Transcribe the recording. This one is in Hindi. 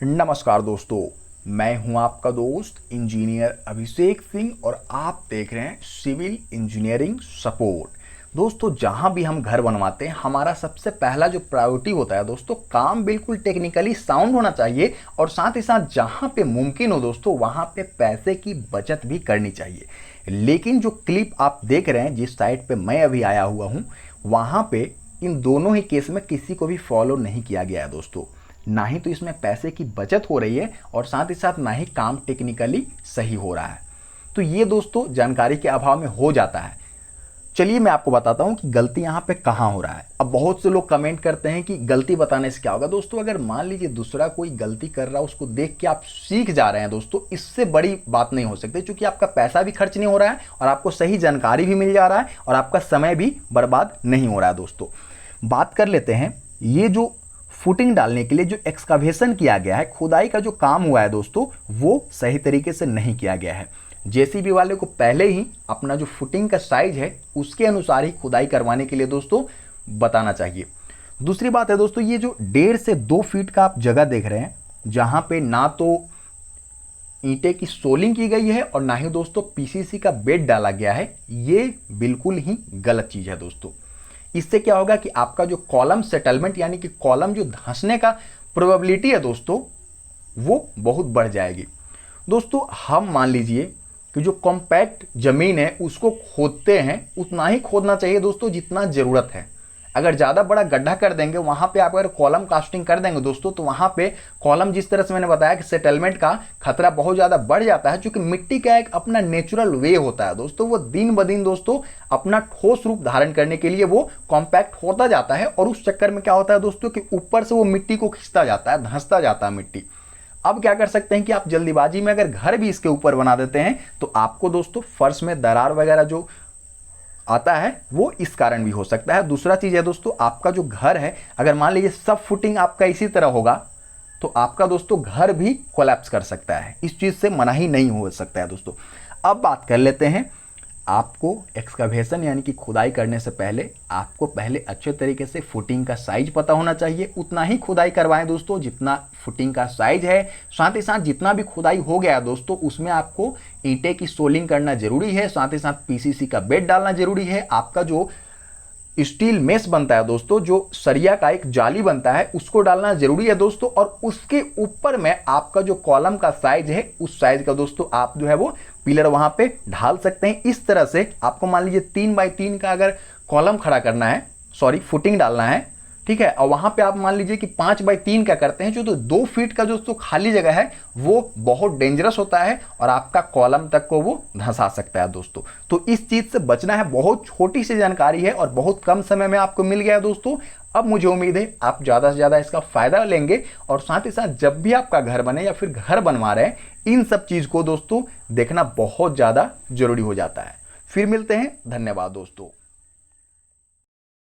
नमस्कार दोस्तों, मैं हूं आपका दोस्त इंजीनियर अभिषेक सिंह और आप देख रहे हैं सिविल इंजीनियरिंग सपोर्ट। दोस्तों, जहां भी हम घर बनवाते हैं हमारा सबसे पहला जो प्रायोरिटी होता है दोस्तों, काम बिल्कुल टेक्निकली साउंड होना चाहिए और साथ ही साथ जहां पे मुमकिन हो दोस्तों वहां पे पैसे की बचत भी करनी चाहिए। लेकिन जो क्लिप आप देख रहे हैं, जिस साइट पे मैं अभी आया हुआ हूं, वहां पे इन दोनों ही केस में किसी को भी फॉलो नहीं किया गया है दोस्तों। ना ही तो इसमें पैसे की बचत हो रही है और साथ ही साथ ना ही काम टेक्निकली सही हो रहा है। तो ये दोस्तों जानकारी के अभाव में हो जाता है। चलिए मैं आपको बताता हूं कि गलती यहां पे कहां हो रहा है। अब बहुत से लोग कमेंट करते हैं कि गलती बताने से क्या होगा। दोस्तों, अगर मान लीजिए दूसरा कोई गलती कर रहा है, उसको देख के आप सीख जा रहे हैं दोस्तों, इससे बड़ी बात नहीं हो सकती, क्योंकि आपका पैसा भी खर्च नहीं हो रहा है और आपको सही जानकारी भी मिल जा रहा है और आपका समय भी बर्बाद नहीं हो रहा है। दोस्तों, बात कर लेते हैं, ये जो फुटिंग डालने के लिए जो एक्सकावेशन किया गया है, खुदाई का जो काम हुआ है दोस्तों, वो सही तरीके से नहीं किया गया है। जेसीबी वाले को पहले ही अपना जो फुटिंग का साइज है उसके अनुसार ही खुदाई करवाने के लिए दोस्तों बताना चाहिए। दूसरी बात है दोस्तों, ये जो 1.5 से 2 फीट का आप जगह देख रहे हैं, जहां पे ना तो ईंटे की सोलिंग की गई है और ना ही दोस्तों पीसीसी का बेड डाला गया है, ये बिल्कुल ही गलत चीज है दोस्तों। इससे क्या होगा कि आपका जो कॉलम सेटलमेंट यानी कि कॉलम जो धंसने का प्रोबेबिलिटी है दोस्तों, वो बहुत बढ़ जाएगी। दोस्तों, हम मान लीजिए कि जो कॉम्पैक्ट जमीन है उसको खोदते हैं, उतना ही खोदना चाहिए दोस्तों जितना जरूरत है। अगर ज़्यादा बड़ा गड्ढा कर देंगे, वहां पे आप अगर कॉलम कास्टिंग कर देंगे दोस्तों, तो वहां पे कॉलम, जिस तरह से मैंने बताया कि सेटलमेंट का खतरा बहुत ज़्यादा बढ़ जाता है, क्योंकि मिट्टी का एक अपना नेचुरल वे होता है दोस्तों, वो दिन ब दिन दोस्तों अपना ठोस रूप धारण करने के लिए वो कॉम्पैक्ट होता जाता है और उस चक्कर में क्या होता है दोस्तों कि ऊपर से वो मिट्टी को खींचता जाता है, धंसता जाता है मिट्टी। अब क्या कर सकते हैं कि आप जल्दीबाजी में अगर घर भी इसके ऊपर बना देते हैं तो आपको दोस्तों फर्श में दरार वगैरह जो आता है वो इस कारण भी हो सकता है। दूसरा चीज है दोस्तों, आपका जो घर है, अगर मान लीजिए सब फुटिंग आपका इसी तरह होगा तो आपका दोस्तों घर भी कोलैप्स कर सकता है। इस चीज से मनाही नहीं हो सकता है दोस्तों। अब बात कर लेते हैं, आपको एक्सकवेशन यानी कि खुदाई करने से पहले आपको पहले अच्छे तरीके से फुटिंग का साइज पता होना चाहिए। उतना ही खुदाई करवाएं दोस्तों जितना फुटिंग का साइज है। साथ ही साथ जितना भी खुदाई हो गया दोस्तों, उसमें आपको ईंटे की सोलिंग करना जरूरी है, साथ ही साथ पीसीसी का बेड डालना जरूरी है। आपका जो स्टील मेस बनता है दोस्तों, जो सरिया का एक जाली बनता है, उसको डालना जरूरी है दोस्तों। और उसके ऊपर में आपका जो कॉलम का साइज है, उस साइज का दोस्तों आप जो है वो पिलर वहां पे ढाल सकते हैं। इस तरह से आपको मान लीजिए 3x3 का अगर कॉलम खड़ा करना है, फुटिंग डालना है, ठीक है, और वहां पे आप मान लीजिए कि 5x3 का करते हैं, जो तो 2 फीट का दोस्तों खाली जगह है वो बहुत डेंजरस होता है और आपका कॉलम तक को वो धंसा सकता है दोस्तों। तो इस चीज से बचना है। बहुत छोटी सी जानकारी है और बहुत कम समय में आपको मिल गया है दोस्तों। अब मुझे उम्मीद है आप ज्यादा से ज्यादा इसका फायदा लेंगे और साथ ही साथ जब भी आपका घर बने या फिर घर बनवा रहे हैं, इन सब चीज को दोस्तों देखना बहुत ज्यादा जरूरी हो जाता है। फिर मिलते हैं, धन्यवाद दोस्तों।